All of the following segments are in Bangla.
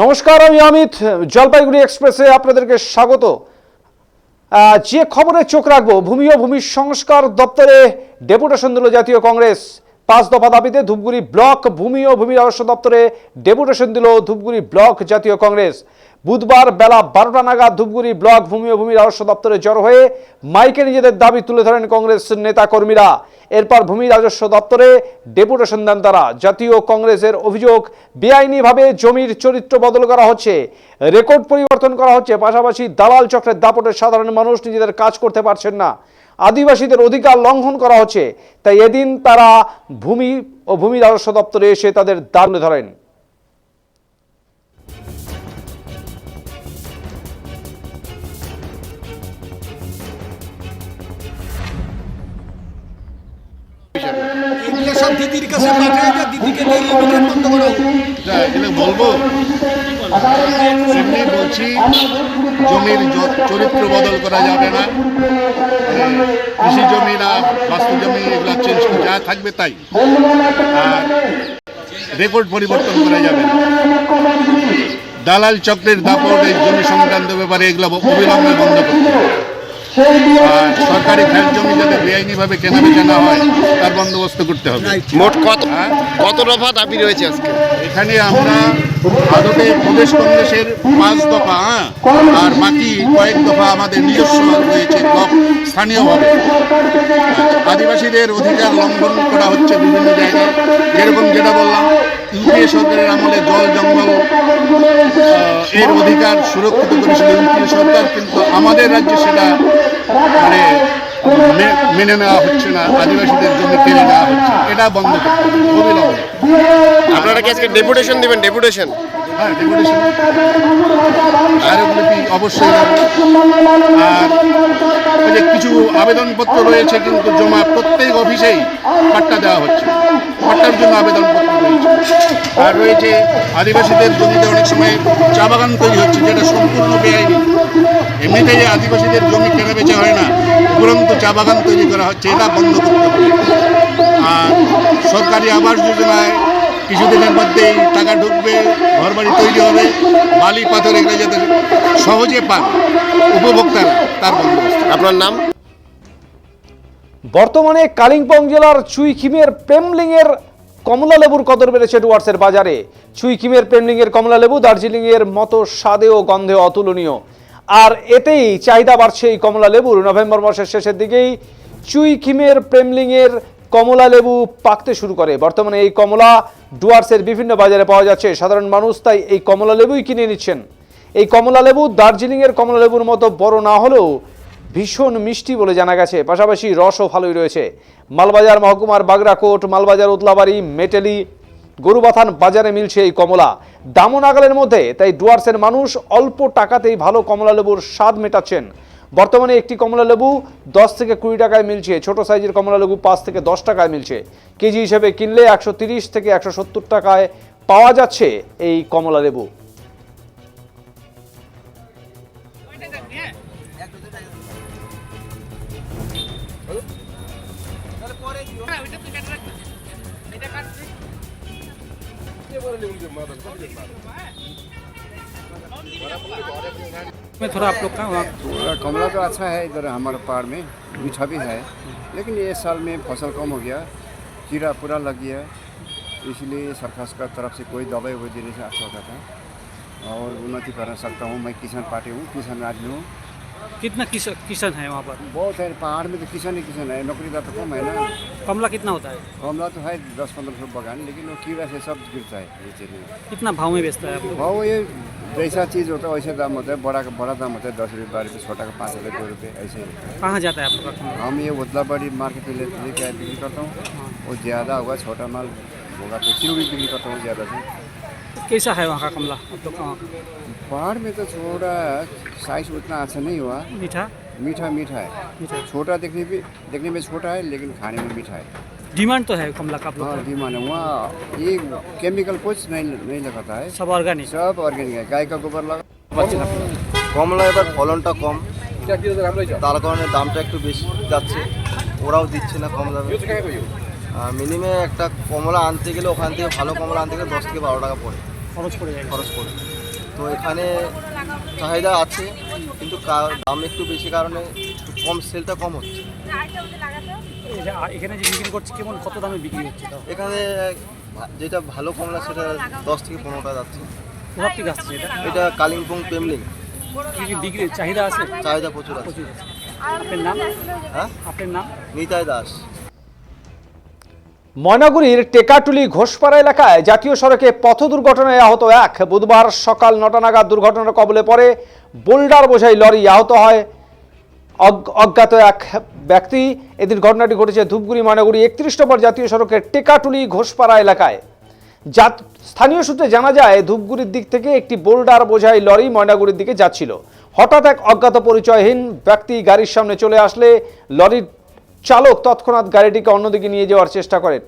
নমস্কার, আমি অমিত। জলপাইগুড়ি এক্সপ্রেসে আপনাদেরকে স্বাগত। যে খবরে চোখ রাখবো, ভূমি ও ভূমি সংস্কার দপ্তরে ডেপুটেশন দিল জাতীয় কংগ্রেস। 5 দফা দাবিতে ধূপগুড়ি ব্লক ভূমি ও ভূমি রাজস্ব দপ্তরে ডেপুটেশন দিল ধূপগুড়ি ব্লক জাতীয় কংগ্রেস। বুধবার বেলা 12টা নাগাদ ধূপগুড়ি ব্লক ভূমি ও ভূমি রাজস্ব দপ্তরে জড়ো হয়ে মাইকে নিজেদের দাবি তুলে ধরেন কংগ্রেস নেতা কর্মীরা। এরপর ভূমি রাজস্ব দপ্তরে ডেপুটেশন দেন তারা। জাতীয় কংগ্রেসের অভিযোগ, বেআইনিভাবে জমির চরিত্র বদল করা হচ্ছে, রেকর্ড পরিবর্তন করা হচ্ছে, পাশাপাশি দালাল চক্রের দাপটে সাধারণ মানুষ নিজেদের কাজ করতে পারছেন না, আদিবাসীদের অধিকার লঙ্ঘন করা হচ্ছে। তাই এদিন তারা ভূমি ও ভূমি রাজস্ব দপ্তরে এসে তাদের দাবি তুলে ধরেন। সব দিদির কাছে পাঠিয়ে দিয়ে দিদিকে দিয়ে ইমিডিয়েট বন্ধ করো। এখানে বলবো এমনি বলছি, জমির চরিত্র বদল করা যাবে না। কৃষি জমি না বাস্তু জমি, এগুলো চেঞ্জ যা থাকবে তাই। আর রেকর্ড পরিবর্তন করা যাবে না। দালাল চক্রের দাপট এই জমি সংক্রান্ত ব্যাপারে এগুলো অবিলম্বে বন্ধ করতে হবে। আর সরকারি খাস জমি যাতে বেআইনিভাবে কেনাবেচা না হয় তার বন্দোবস্ত করতে হবে। মোট কত দফা দাবি রয়েছে আজকে? এখানে আমরা আদতে প্রদেশ কংগ্রেসের 5 দফা, আর বাকি কয়েক দফা আমাদের নিজস্ব রয়েছে ব্লক স্থানীয়ভাবে। আদিবাসীদের অধিকার লঙ্ঘন করা হচ্ছে বিভিন্ন জায়গায়। যেরকম যেটা বললাম, ইউপিএ সরকারের আমলে জল জঙ্গল এর অধিকার সুরক্ষিত করেছিল ইউপিএ সরকার, কিন্তু আমাদের রাজ্যে সেটা মেনে নেওয়া হচ্ছে না। আদিবাসীদের জমি কেড়ে নেওয়া হচ্ছে, এটা বন্ধ করতে হবে অবিলম্বে। আপনারা কি আজকে ডেপুটেশন দিবেন? ডেপুটেশন? হ্যাঁ, ডেপুটেশন স্মারকলিপি অবশ্যই দেব। আর ওই যে কিছু আবেদনপত্র রয়েছে কিন্তু জমা প্রত্যেক অফিসেই পাট্টা দেওয়া হচ্ছে, পাট্টার জন্য আবেদনপত্র রয়েছে। আর রয়েছে আদিবাসীদের জমিতে অনেক সময় চা বাগান তৈরি হচ্ছে, যেটা সম্পূর্ণ বেআইনি। এমনিতেই আদিবাসীদের জমি কেনাবেচা হয় না, উপরন্তু চা বাগান তৈরি করা হচ্ছে, এটা বন্ধ করতে হবে। আর সরকারি আবাস যোজনায় কিছুদিনের মধ্যেই টাকা ঢুকবে, ঘরবাড়ি তৈরি হবে, বালি পাথর এগুলো যাতে সহজে পান উপভোক্তারা, তার বন্দোবস্ত। আপনার নাম? বর্তমানে কালিম্পং জেলার চুইখিমের প্রেমলিংয়ের কমলা লেবুর কদর বেড়েছে ডুয়ার্সের বাজারে। চুইখিমের প্রেমলিংয়ের কমলা লেবু দার্জিলিংয়ের মতো স্বাদে ও গন্ধে অতুলনীয়, আর এতেই চাহিদা বাড়ছে এই কমলা লেবুর। নভেম্বর মাসের শেষের দিকেই চুইখিমের প্রেমলিংয়ের কমলা লেবু পাকতে শুরু করে। বর্তমানে এই কমলা ডুয়ার্সের বিভিন্ন বাজারে পাওয়া যাচ্ছে। সাধারণ মানুষ তাই এই কমলা লেবুই কিনে নিচ্ছেন। এই কমলা লেবু দার্জিলিংয়ের কমলা লেবুর মতো বড় না হলেও ভীষণ মিষ্টি বলে জানা গেছে, পাশাপাশি রসও ভালোই রয়েছে। মালবাজার মহকুমার বাগরাকোট, মালবাজার, উতলাবাড়ি, মেটেলি, গরুবাথান বাজারে মিলছে এই কমলা, দামও নাগালের মধ্যে। তাই ডুয়ার্সের মানুষ অল্প টাকাতেই ভালো কমলা লেবুর স্বাদ মেটাচ্ছেন। বর্তমানে একটি কমলা লেবু 10 থেকে 20 টাকায় মিলছে। ছোট সাইজের কমলা লেবু 5 থেকে 10 টাকায় মিলছে। কেজি হিসেবে কিনলে 130 থেকে 170 টাকায় পাওয়া যাচ্ছে এই কমলা লেবু। मैं थोड़ा आप लोग का वहाँ कमला तो अच्छा है इधर हमारे पहाड़ में, मीठा भी है, लेकिन ये साल में फसल कम हो गया, कीड़ा पूरा लग गया, इसलिए सरकार का तरफ से कोई दवाई वही देने से अच्छा होता था और उन्नति कर सकता हूँ। मैं किसान पार्टी हूँ, किसान आदमी हूँ। कितना किसान है वहाँ पर? बहुत है, पहाड़ में तो किसान ही किसान है, नौकरीदार तो कम है ना। कमला कितना होता है? कमला तो है 10-15 बगान, लेकिन वो कीड़ा से सब गिरता है नीचे में। कितना भाव में बेचता है आप लोग? भाव ये जैसा चीज़ होता है वैसे दाम होता है। बड़ा का बड़ा दाम होता है 10 रुपये, 12 रुपये, छोटा का 5 रुपये, 2 रुपये, ऐसे ही। कहाँ जाता है आप लोग का कमला? हम ये उतलाबाड़ी मार्केट में लेके बिक्री करता हूँ। वो ज़्यादा हुआ छोटा माल होगा तो सिलवड़ी बिक्री करता हूँ ज़्यादा से। कैसा है वहाँ का कमला आप लोग का? वहाँ पहाड़ में तो थोड़ा साइज उतना अच्छा नहीं हुआ, मीठा मीठा मीठा है। मीठा छोटा देखने में छोटा है, लेकिन खाने में मीठा है। डिमांड तो है कमला का आप लोग हाँ, का? डिमांड है वहाँ। ये केमिकल कुछ नहीं लगाता है, सब ऑर्गेनिक? सब ऑर्गेनिक है, गाय का गोबर लगा। কমলা এবার ফলনটা কম, তার কারণে দামটা একটু বেশি যাচ্ছে। ওরাও দিচ্ছে না কমলা। মিনিমাম একটা কমলা আনতে গেলে ওখান থেকে ভালো কমলা আনতে গেলে 10 থেকে 12 টাকা পড়ে খরচ পড়ে যায়। খরচ পড়ে। তো এখানে চাহিদা আছে কিন্তু দাম একটু বেশি কারণে একটু কম, সেলটা কম হচ্ছে। এখানে যে বিক্রি করছে কেমন, কত দামে বিক্রি হচ্ছে? এখানে যেটা ভালো কমলা সেটা 10 থেকে 15 টাকা যাচ্ছে। কোথা থেকে আসছে এটা? এটা কালিম্পং পেমলিং। কি বিক্রি চাহিদা আছে? চাহিদা প্রচুর আছে। প্রচুর আছে। আপনার নাম? হ্যাঁ, আপনার নাম? নিতাই দাস। ময়নাগুড়ির টেকাটুলি ঘোষপাড়া এলাকায় জাতীয় সড়কে পথ দুর্ঘটনায় আহত এক। বুধবার সকাল 9টা নাগাদ দুর্ঘটনার কবলে পড়ে বোল্ডার বোঝাই লরি। আহত হয় অজ্ঞাত এক ব্যক্তি। এদিন ঘটনাটি ঘটেছে ধূপগুড়ি ময়নাগুড়ি 31 নম্বর জাতীয় সড়কের টেকাটুলি ঘোষপাড়া এলাকায়। স্থানীয় সূত্রে জানা যায় ধূপগুড়ির দিক থেকে একটি বোল্ডার বোঝাই লরি ময়নাগুড়ির দিকে যাচ্ছিল। হঠাৎ এক অজ্ঞাত পরিচয়হীন ব্যক্তি গাড়ির সামনে চলে আসলে লরির চালক তৎক্ষণাৎ গাড়িটিকে অন্যদিকে নিয়ে যাওয়ার চেষ্টা করেন,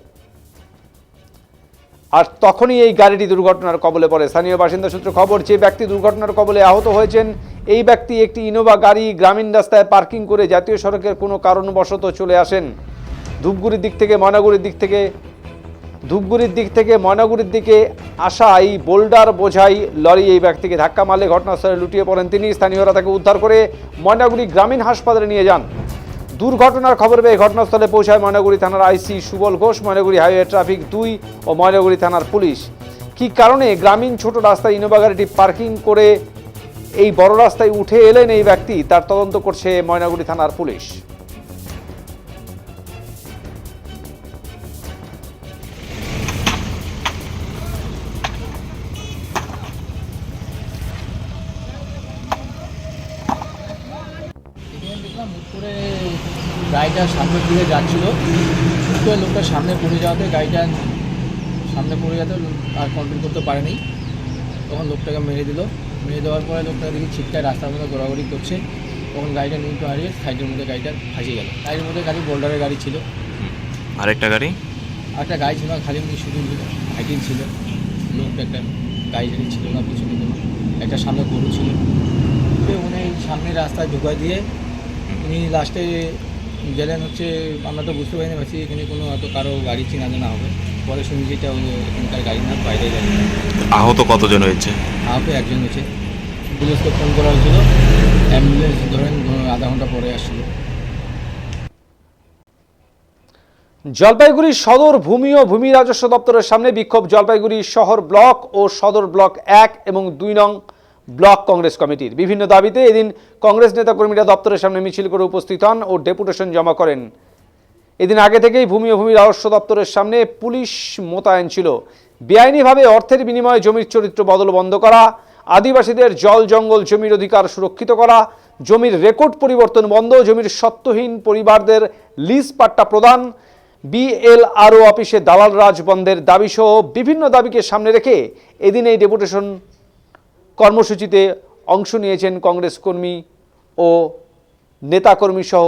আর তখনই এই গাড়িটি দুর্ঘটনার কবলে পড়ে। স্থানীয় বাসিন্দা সূত্রে খবর, যে ব্যক্তি দুর্ঘটনার কবলে আহত হয়েছেন এই ব্যক্তি একটি ইনোভা গাড়ি গ্রামীণ রাস্তায় পার্কিং করে জাতীয় সড়কের কোনো কারণবশত চলে আসেন। ধূপগুড়ির দিক থেকে ময়নাগুড়ির দিকে আসা এই বোল্ডার বোঝাই লরি এই ব্যক্তিকে ধাক্কা মারলে ঘটনাস্থলে লুটিয়ে পড়েন তিনি। স্থানীয়রা তাকে উদ্ধার করে ময়নাগুড়ি গ্রামীণ হাসপাতালে নিয়ে যান। দুর্ঘটনার খবর পেয়ে ঘটনাস্থলে পৌঁছায় ময়নাগুড়ি থানার আইসি সুবল ঘোষ, ময়নাগুড়ি হাইওয়ে ট্রাফিক 2 ও ময়নাগুড়ি থানার পুলিশ। কী কারণে গ্রামীণ ছোট রাস্তায় ইনোভা গাড়িটি পার্কিং করে এই বড় রাস্তায় উঠে এলেন এই ব্যক্তি, তার তদন্ত করছে ময়নাগুড়ি থানার পুলিশ। করে গাড়িটা সামনের দিকে যাচ্ছিল, তো লোকটা সামনে পড়ে যাওয়াতে গাড়িটা সামনে পড়ে যাতে আর কন্ট্রোল করতে পারেনি। তখন লোকটাকে মেরে দেওয়ার পরে লোকটা দেখি ছিটকায় রাস্তার মধ্যে ঘোরাঘুরি করছে। তখন গাড়িটা নিয়ন্ত্রণ হারিয়ে সাইডের মধ্যে গাড়িটা ফাঁসে গেল। গাড়ির মধ্যে বোল্ডারের গাড়ি ছিল, আরেকটা গাড়ি ছিল না, খালি শুধু হাইটিং ছিল। লোকটা একটা গাড়ি ছিল না, পিছনে একটা সামনে গরু ছিল। উনি সামনের রাস্তায় ঢোকা দিয়ে উনি লাস্টে গেলেন হচ্ছে, আমরা তো বুঝতে পারিনি, ভাবছি এখানে কোনো হয়তো কারো গাড়ি চেনা জানা হবে। পরে শুনি যেটা এখানকার গাড়ি না, বাইরে গাড়ি। আহত কতজন হয়েছে? আহত একজন হয়েছে। পুলিশকে ফোন করা হয়েছিল, অ্যাম্বুলেন্স ধরেন আধা ঘন্টা পরে আসছিল। জলপাইগুড়ি সদর ভূমি ও ভূমি রাজস্ব দপ্তরের সামনে বিক্ষোভ জলপাইগুড়ি শহর ব্লক ও সদর ব্লক 1 এবং 2 নং ব্লক কংগ্রেস কমিটির। বিভিন্ন দাবিতে এদিন কংগ্রেস নেতাকর্মীরা দপ্তরের সামনে মিছিল করে উপস্থিত হন ও ডেপুটেশন জমা করেন। এদিন আগে থেকেই ভূমি ও ভূমি রাজস্ব দপ্তরের সামনে পুলিশ মোতায়েন ছিল। বেআইনিভাবে অর্থের বিনিময়ে জমির চরিত্র বদল বন্ধ করা, আদিবাসীদের জল জঙ্গল জমির অধিকার সুরক্ষিত করা, জমির রেকর্ড পরিবর্তন বন্ধ, জমির সত্ত্বহীন পরিবারদের লিজ পাট্টা প্রদান, বিএলআরও অফিসে দালাল রাজ বন্ধের দাবিসহ বিভিন্ন দাবিকে সামনে রেখে এদিন এই ডেপুটেশন কর্মসূচিতে অংশ নিয়েছেন কংগ্রেস কর্মী ও নেতাকর্মী সহ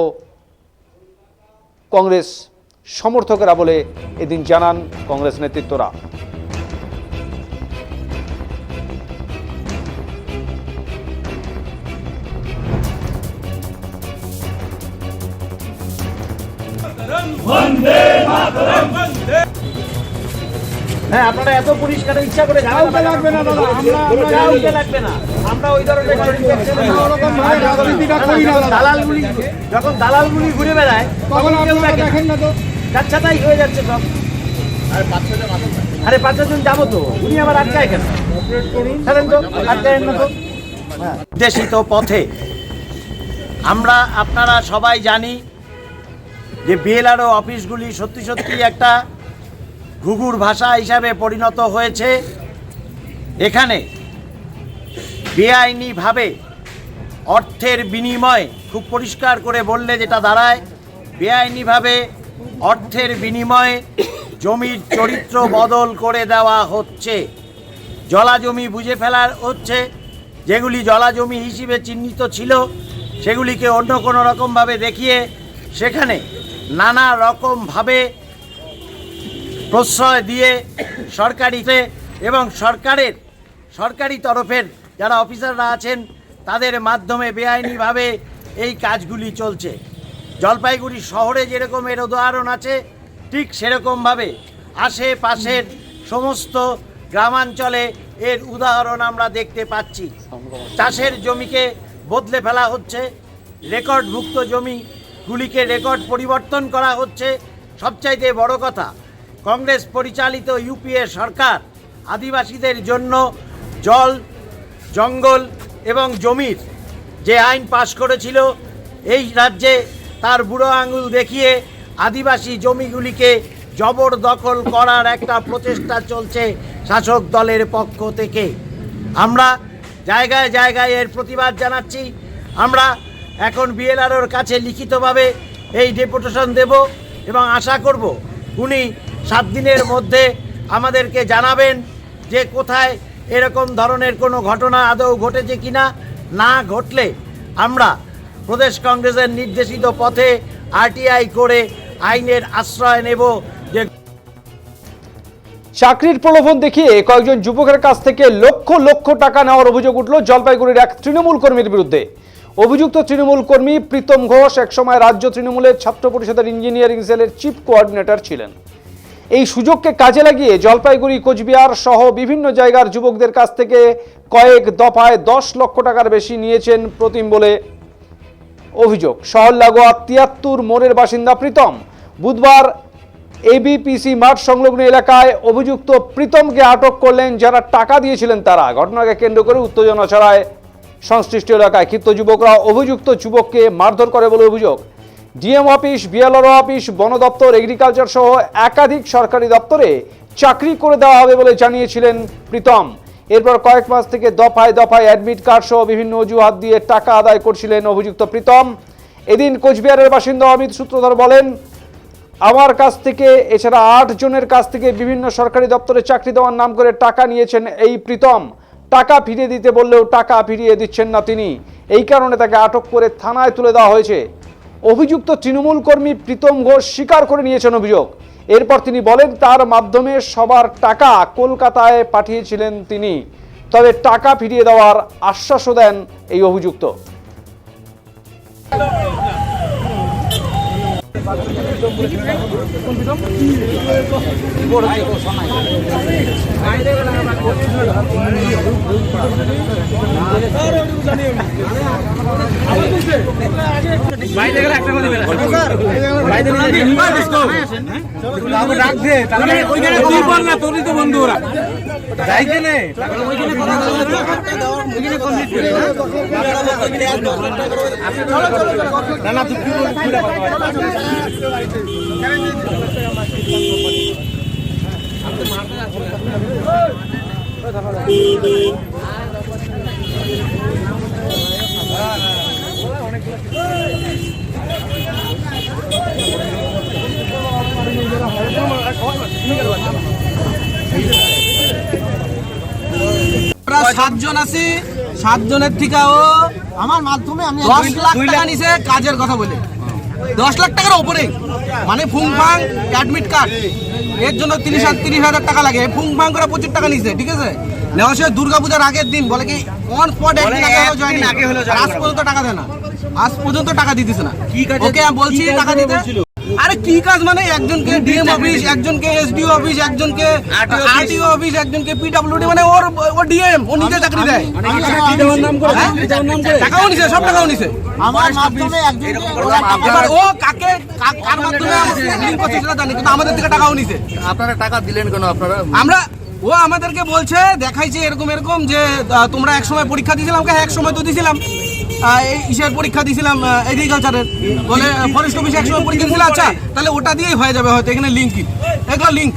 কংগ্রেস সমর্থকেরা বলে এদিন জানান কংগ্রেস নেতৃত্বরা। হ্যাঁ, আপনারা এত পরিষ্কার ইচ্ছা করে লাগবে না দাদা, আমরা লাগবে না, আমরা ওই ধরনের দালালগুলি, যখন দালালগুলি ঘুরে বেড়ায় তখন কেউ দেখেন না, তো যাচ্ছা তাই হয়ে যাচ্ছে সব। আরে 5-6 জন যাবো তো, উনি আবার আটকায় কেন? ছাড়েন তো, আটকায় না তো। নির্দেশিত পথে আমরা আপনারা সবাই জানি যে বিএলআরও অফিসগুলি সত্যি সত্যি একটা ঘুঘুর ভাষা হিসাবে পরিণত হয়েছে। এখানে বেআইনিভাবে অর্থের বিনিময়ে, খুব পরিষ্কার করে বললে যেটা দাঁড়ায়, বেআইনিভাবে অর্থের বিনিময়ে জমির চরিত্র বদল করে দেওয়া হচ্ছে। জলাজমি বুঝে ফেলার হচ্ছে, যেগুলি জলাজমি হিসেবে চিহ্নিত ছিল সেগুলিকে অন্য কোনো রকমভাবে দেখিয়ে সেখানে নানা রকমভাবে প্রশ্রয় দিয়ে সরকারিতে এবং সরকারি তরফের যারা অফিসাররা আছেন তাদের মাধ্যমে বেআইনিভাবে এই কাজগুলি চলছে। জলপাইগুড়ি শহরে যেরকম এর উদাহরণ আছে, ঠিক সেরকমভাবে আশেপাশের সমস্ত গ্রামাঞ্চলে এর উদাহরণ আমরা দেখতে পাচ্ছি। চাষের জমিকে বদলে ফেলা হচ্ছে, রেকর্ডভুক্ত জমিগুলিকে রেকর্ড পরিবর্তন করা হচ্ছে। সবচাইতে বড় কথা, কংগ্রেস পরিচালিত ইউপিএ সরকার আদিবাসীদের জন্য জল, জঙ্গল এবং জমির যে আইন পাশ করেছিল, এই রাজ্যে তার বুড়ো আঙুল দেখিয়ে আদিবাসী জমিগুলিকে জবরদখল করার একটা প্রচেষ্টা চলছে শাসক দলের পক্ষ থেকে। আমরা জায়গায় জায়গায় এর প্রতিবাদ জানাচ্ছি। আমরা এখন বিএলআরওর কাছে লিখিতভাবে এই ডেপুটেশন দেব এবং আশা করব উনি 7 দিনের মধ্যে আমাদেরকে জানাবেন যে কোথায় এরকম ধরনের কোনো ঘটনা আদৌ ঘটেছে কিনা। না ঘটলে আমরা প্রদেশ কংগ্রেসের নির্দেশিত পথে আরটিআই করে আইনের আশ্রয় নেব। যে চাকরির প্রলোভন দেখিয়ে কয়েকজন যুবকের কাছ থেকে লক্ষ লক্ষ টাকা নেওয়ার অভিযোগ উঠল জলপাইগুড়ির এক তৃণমূল কর্মীর বিরুদ্ধে। অভিযুক্ত তৃণমূল কর্মী প্রীতম ঘোষ একসময় রাজ্য তৃণমূলের ছাত্র পরিষদের ইঞ্জিনিয়ারিং সেলের চিফ কোঅর্ডিনেটর ছিলেন। এই সুযোগকে কাজে লাগিয়ে জলপাইগুড়ি, কোচবিহার সহ বিভিন্ন জায়গার যুবকদের কাছ থেকে কয়েক দফায় 10 লক্ষ টাকার বেশি নিয়েছেন প্রতিম বলে অভিযোগ। শহর লাগোয়া 73 মোড়ের বাসিন্দা প্রীতম বুধবার এবিপিসি মাঠ সংলগ্ন এলাকায় অভিযুক্ত প্রীতমকে আটক করলেন যারা টাকা দিয়েছিলেন তারা। ঘটনাকে কেন্দ্র করে উত্তেজনা ছড়ায় সংশ্লিষ্ট এলাকায়। ক্ষিপ্ত যুবকরা অভিযুক্ত যুবককে মারধর করে বলে অভিযোগ। ডিএম অফিস, বিএলআরও অফিস, বন দপ্তর, এগ্রিকালচার সহ একাধিক সরকারি দপ্তরে চাকরি করে দেওয়া হবে বলে জানিয়েছিলেন প্রীতম। এরপর কয়েক মাস থেকে দফায় দফায় অ্যাডমিট কার্ড সহ বিভিন্ন অজুহাত দিয়ে টাকা আদায় করছিলেন অভিযুক্ত প্রীতম। এদিন কোচবিহারের বাসিন্দা অমিত সূত্রধর বলেন, আমার কাছ থেকে এছাড়া 8 জনের কাছ থেকে বিভিন্ন সরকারি দপ্তরে চাকরি দেওয়ার নাম করে টাকা নিয়েছেন এই প্রীতম। টাকা ফিরিয়ে দিতে বললেও টাকা ফিরিয়ে দিচ্ছেন না তিনি। এই কারণে তাকে আটক করে থানায় তুলে দেওয়া হয়েছে। অভিযুক্ত তৃণমূল কর্মী প্রীতম ঘোষ স্বীকার করে নিয়েছেন অভিযোগ। এরপর তিনি বলেন তার মাধ্যমে সবার টাকা কলকাতায় পাঠিয়েছিলেন তিনি, তবে টাকা ফিরিয়ে দেওয়ার আশ্বাসও দেন এই অভিযুক্ত। সাতজন আছি, 7 জনের থেকে ও আমার মাধ্যমে আমি 10 লাখ টাকা নিছে কাজের কথা বলে। 10 লাখ টাকার উপরে, মানে ফুংফাং অ্যাডমিট কার্ড, এর জন্য 30,000 টাকা লাগে। ফুংফাং করে 25 টাকা নিছে, ঠিক আছে। নেওয়া সে দুর্গাপূজার আগের দিন বলে কি অন স্পট একদিন আগে হলো, আজ পর্যন্ত টাকা দেয় না, আজ পর্যন্ত টাকা দিতেছে না। ওকে আমি বলছি টাকা দিতে। আরে কি কাজ মানে একজনকে ডিএম অফিস, একজনকে এসডিও অফিস, একজনকে আরটিও অফিস, একজনকে পিডব্লিউডি, মানে ও ডিএম, ও নিজে চাকরি দেয়। টাকাও নিছে, সব টাকাও নিছে আমার মাধ্যমে। এবার ও কাকে কার মাধ্যমে লিংক করছে সেটা জানি, কিন্তু আমাদের থেকে টাকাও নিছে। আপনারা টাকা দিলেন কেন? আপনারা আমরা ও আমাদেরকে বলছে, দেখাইছে এরকম এরকম যে তোমরা এক সময় পরীক্ষা দিয়েছিলাম, এক সময় তো দিয়েছিলাম এই ইসের পরীক্ষা দিয়েছিলাম এগ্রিকালচারের, বলে ফরেস্ট অফিসে এক সময় পরীক্ষা দিয়েছিল। আচ্ছা তাহলে ওটা দিয়েই হয়ে যাবে হয়তো, এখানে লিঙ্ক এগুলো লিঙ্ক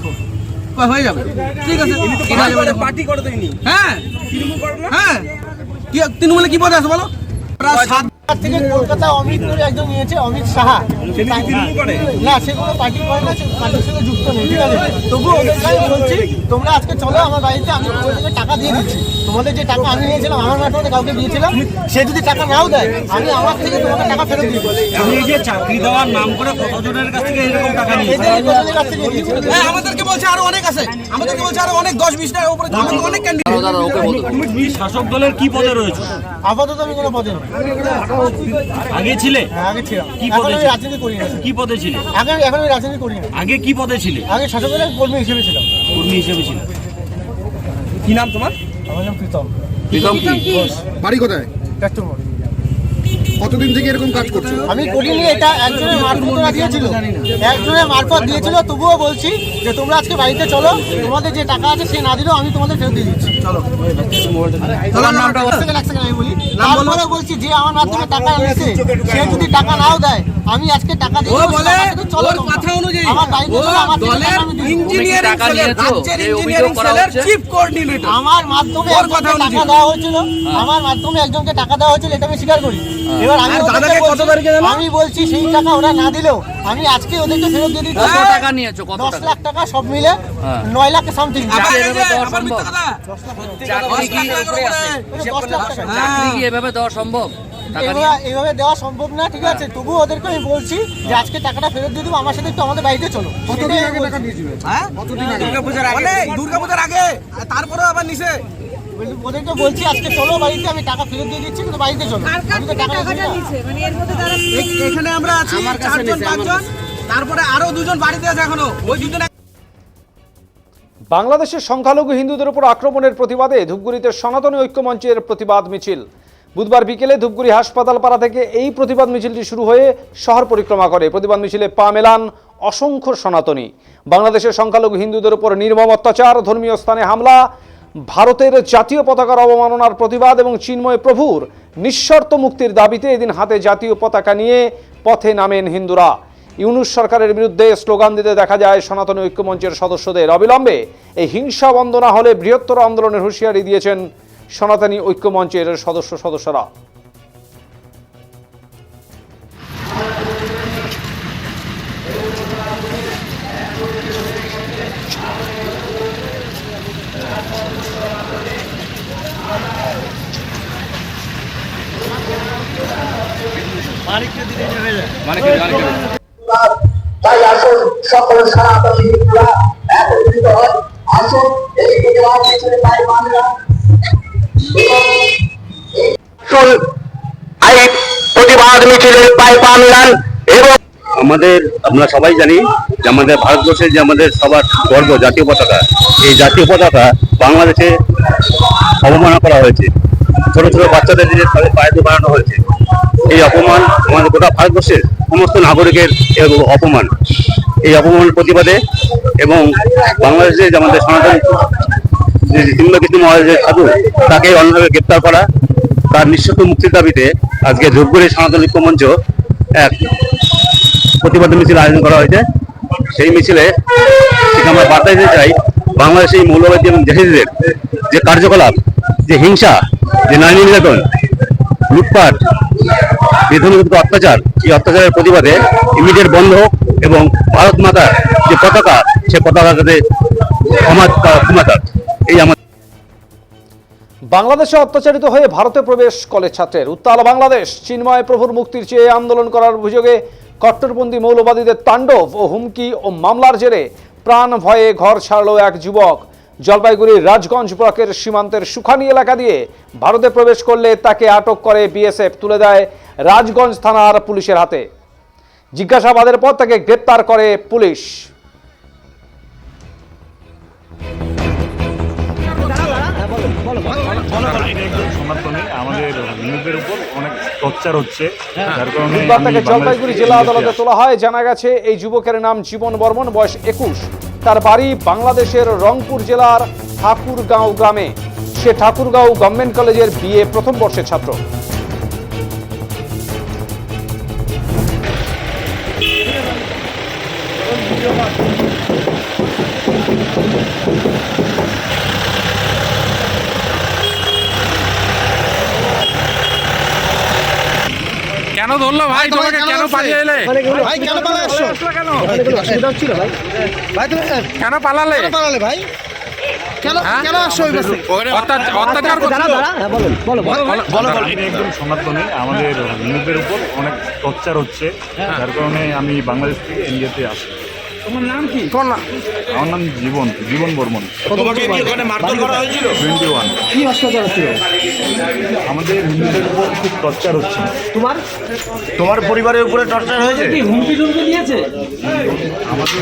হয়ে যাবে, ঠিক আছে। পার্টি করে দেয়নি। হ্যাঁ হ্যাঁ, তৃণমূলে কি পদে আছে বলো? থেকে কলকাতা অমিত করে একজন নিয়েছে, অমিত সাহা। না সে কোনো পার্টি করে না, পার্টির সঙ্গে যুক্ত নেই, ঠিক আছে। তবু ওদেরকে আমি বলছি তোমরা আজকে চলো আমার বাড়িতে, আমি তোমাদেরকে টাকা দিয়ে দিচ্ছি। তোমাদের যে টাকা আমি নিয়েছিলাম আমার মাধ্যমে কাউকে দিয়েছিলাম, সে যদি টাকা নাও দেয় আমি আমার থেকে তোমাকে টাকা ফেরত দিব। আমি যে চাকরি দেওয়ার নাম করে কতজনের কাছ থেকে এরকম টাকা নিয়েছি? হ্যাঁ আমাদেরকে বলছে আরো অনেক আছে, আমাদেরকে বলছে আরো অনেক 10-20টার উপরে অনেক ক্যান্ডিডেট। তুমি শাসক দলের কি পদে রয়েছে? আপাতত আমি কোনো পদে নেই। আগে ছিলে? আগে ছিলাম। কি পদে? রাজনীতি করি না। কি পদে ছিলে? এখন আমি রাজনীতি করি না। আগে কি পদে ছিলে? আগে শাসকের কর্মী হিসেবে ছিলাম। কর্মী হিসেবে ছিল। কি নাম তোমার? আমার নাম প্রীতম। প্রীতম কি? বাড়ি কোথায়? কতদিন থেকে এরকম কাজ করছো? আমি করিনি, এটা একজনের মারফত দিয়েছিল, একজনের মারফত দিয়েছিল। তবুও বলছি যে তোমরা আজকে বাড়িতে চলো, তোমাদের যে টাকা আছে সে না দিলেও আমি তোমাদের ফেরত দিয়ে দিচ্ছি। চলো। তোমার নামটা এক সেকেন্ড আমি বলি। তারপরে বলছি যে আমার মাধ্যমে টাকা এনেছে সে যদি টাকা নাও দেয় আমি আজকে টাকা দিয়ে ও বলে চলো ওর কথা অনুযায়ী আমার বাড়িতে চলো, আমার দলের ইঞ্জিনিয়ারিং সেলের রাজ্যের ইঞ্জিনিয়ারিং সেলের চিফ কোঅর্ডিনেটর আমার মাধ্যমে ওর কথা টাকা অনুযায়ী দেওয়া হয়েছিল, আমার মাধ্যমে একজনকে টাকা দেওয়া হয়েছিল, এটা আমি স্বীকার করি। এবার আমি আর ওদেরকে দাদাকে কত বলছি- তারিখে জানো? আমি বলছি সেই টাকা ওরা না দিলেও আমি আজকে ওদেরকে ফেরত দিয়ে দিচ্ছি। কত টাকা নিয়েছো? কত 10 লাখ টাকা সব মিলে 9 লাখ সামথিং। আবার এই যে, দেওয়া আবার মিথ্যা কথা। চাকরি কি উপরে আছে? 10 লাখ টাকা চাকরি কি এভাবে দেওয়া সম্ভব? টাকা নিয়ে এইভাবে দেওয়া সম্ভব না, ঠিক আছে? তবুও ওদেরকে আমি বলছি যে আজকে টাকাটা ফেরত দিয়ে দেবো, আমার সাথে একটু আমাদের বাড়িতে চলো। কতদিন আগে টাকা দিয়েছিল? হ্যাঁ? দুর্গাপূজার আগে তারপরে আবার নিছে। ওদেরকে বলছি আজকে চলো বাড়িতে, আমি টাকা ফেরত দিয়ে দিচ্ছি, কিন্তু বাড়িতে চলো। আমি তো টাকা এখানে আমরা আছি 4 জন 5 জন, তারপরে আরো 2 জন বাড়িতে আছে এখনো। ওই 2 জন বাংলাদেশের সংখ্যালঘু হিন্দুদের উপর আক্রমণের প্রতিবাদে ধূপগুড়িতে সনাতনী ঐক্য মঞ্চের প্রতিবাদ মিছিল। বুধবার বিকেলে ধূপগুড়ি হাসপাতাল পাড়া থেকে এই প্রতিবাদ মিছিলটি শুরু হয়ে শহর পরিক্রমা করে। প্রতিবাদ মিছিলে পা মেলান অসংখ্য সনাতনী। বাংলাদেশের সংখ্যালঘু হিন্দুদের উপর নির্মম অত্যাচার, ধর্মীয় স্থানে হামলা, ভারতের জাতীয় পতাকার অবমাননার প্রতিবাদ এবং চিন্ময় প্রভুর নিঃশর্ত মুক্তির দাবিতে এদিন হাতে জাতীয় পতাকা নিয়ে পথে নামেন হিন্দুরা। ইউনূস সরকারের বিরুদ্ধে স্লোগান দিতে দেখা যায় সনাতনী ঐক্যমঞ্চের সদস্যদের। অবিলম্বে এই হিংসা বন্ধ না হলে বৃহত্তর আন্দোলনের হুঁশিয়ারি দিয়েছেন সনাতনী ঐক্যমঞ্চের সদস্যরা। তাই আসুন সকল সনাতনী হিন্দুরা একত্রিত হয়, আসুন এই প্রতিবাদ মিছিলে পাই বাংলা প্রতিবাদ মিছিলে পাই বাংলান। এবং আমাদের আমরা সবাই জানি যে আমাদের ভারতবর্ষের যে আমাদের সবার গর্ব জাতীয় পতাকা, এই জাতীয় পতাকা বাংলাদেশে অবমাননা করা হয়েছে। ছোট ছোট বাচ্চাদের যে তাদের পায়ে দিয়ে বানানো হয়েছে, এই অপমান আমাদের গোটা ভারতবর্ষের সমস্ত নাগরিকের অপমান। এই অপমানের প্রতিবাদে এবং বাংলাদেশে যে আমাদের সনাতন হিন্দু মহারাজের সাধু তাকে অন্যভাবে গ্রেপ্তার করা, তার নিঃশর্ত মুক্তির দাবিতে আজকে ধূপগুড়ি সনাতন ঐক্য মঞ্চ এক প্রতিবাদ মিছিল আয়োজন করা হয়েছে। সেই মিছিলে আমরা বার্তা দিতে চাই, বাংলাদেশের এই মৌলবাদী এবং জাহিদের যে কার্যকলাপ, যে হিংসা, যে নারী নির্যাতন, লুটপাট, বিধর্মীগত অত্যাচার, এই অত্যাচারের প্রতিবাদে ইমিডিয়েট বন্ধ হোক এবং ভারত মাতার যে পতাকা, সে পতাকা যাতে ক্ষমতা এই আমার। বাংলাদেশে অত্যাচারিত হয়ে ভারতে প্রবেশ কলেজ ছাত্রের। উত্তাল বাংলাদেশ। চিন্ময় প্রভুর মুক্তির চেয়ে আন্দোলন করার অভিযোগে কট্টরপন্থী মৌলবাদীদের তাণ্ডব ও হুমকি ও মামলার জেরে প্রাণ ভয়ে ঘর ছাড়ল এক যুবক। জলপাইগুড়ির রাজগঞ্জ ব্লকের সীমান্তের সুখানি এলাকা দিয়ে ভারতে প্রবেশ করলে তাকে আটক করে বিএসএফ, তুলে দেয় রাজগঞ্জ থানার পুলিশের হাতে। জিজ্ঞাসাবাদের পর তাকে গ্রেপ্তার করে পুলিশ। আমাদের হিন্দুদের উপর অনেক টর্চার হচ্ছে, যার কারণে বুধবার তাকে জলপাইগুড়ি জেলা আদালতে তোলা হয়। জানা গেছে এই যুবকের নাম জীবন বর্মন, বয়স 21। তার বাড়ি বাংলাদেশের রংপুর জেলার ঠাকুরগাঁও গ্রামে। সে ঠাকুরগাঁও গভর্নমেন্ট কলেজের বিএ প্রথম বর্ষের ছাত্র। কেন ধরলো ভাই তোমাকে? কেন পালিয়ে এলে ভাই? কেন পালালে আসছো? কেন অসুবিধা হচ্ছিল ভাই? ভাই তুমি কেন পালালে? পালালে ভাই? কেন কেন আসছো ওই বাসে? অত্যাচার বলো। একদম সনাতনী, আমাদের হিন্দুদের উপর অনেক টর্চার হচ্ছে, যার কারণে আমি বাংলাদেশ থেকে ইন্ডিয়াতে আসি। তোমার নাম কি? আমার নাম জীবন বর্মন। 21। কি অত্যাচার হচ্ছিল? আমাদের হিন্দুদের উপর খুব টর্চার হচ্ছে। তোমার পরিবারের উপরে টর্চার হয়েছে? কি হুমকি টুমকি দিয়েছে? আমাদের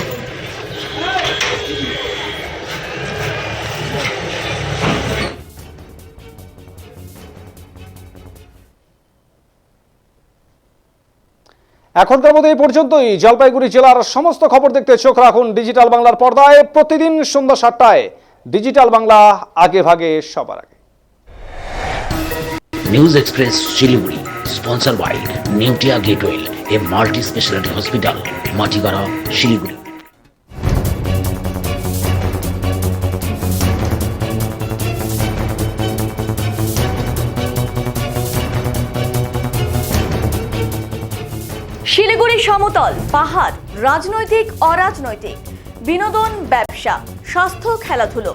এখনকার মতো এই পর্যন্তই। জলপাইগুড়ি জেলার সমস্ত খবর দেখতে চোখ রাখুন ডিজিটাল বাংলার পর্দায়। প্রতিদিন সন্ধ্যা 7টায় ডিজিটাল বাংলা, আগে ভাগে সবার আগে। News express Siliguri, sponsor by Neotia Getwel, a multi speciality hospital, Matigara, Siliguri. Siliguri সমতল, পাহাড়, রাজনৈতিক অরাজনৈতিক, বিনোদন, ব্যবসা, স্বাস্থ্য, খেলাধুলো,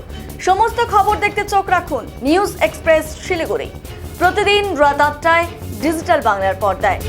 সমস্ত খবর দেখতে চোখ রাখুন নিউজ এক্সপ্রেস শিলিগুড়ি। প্রতিদিন রাত 8টায় ডিজিটাল বাংলার পর্দায়।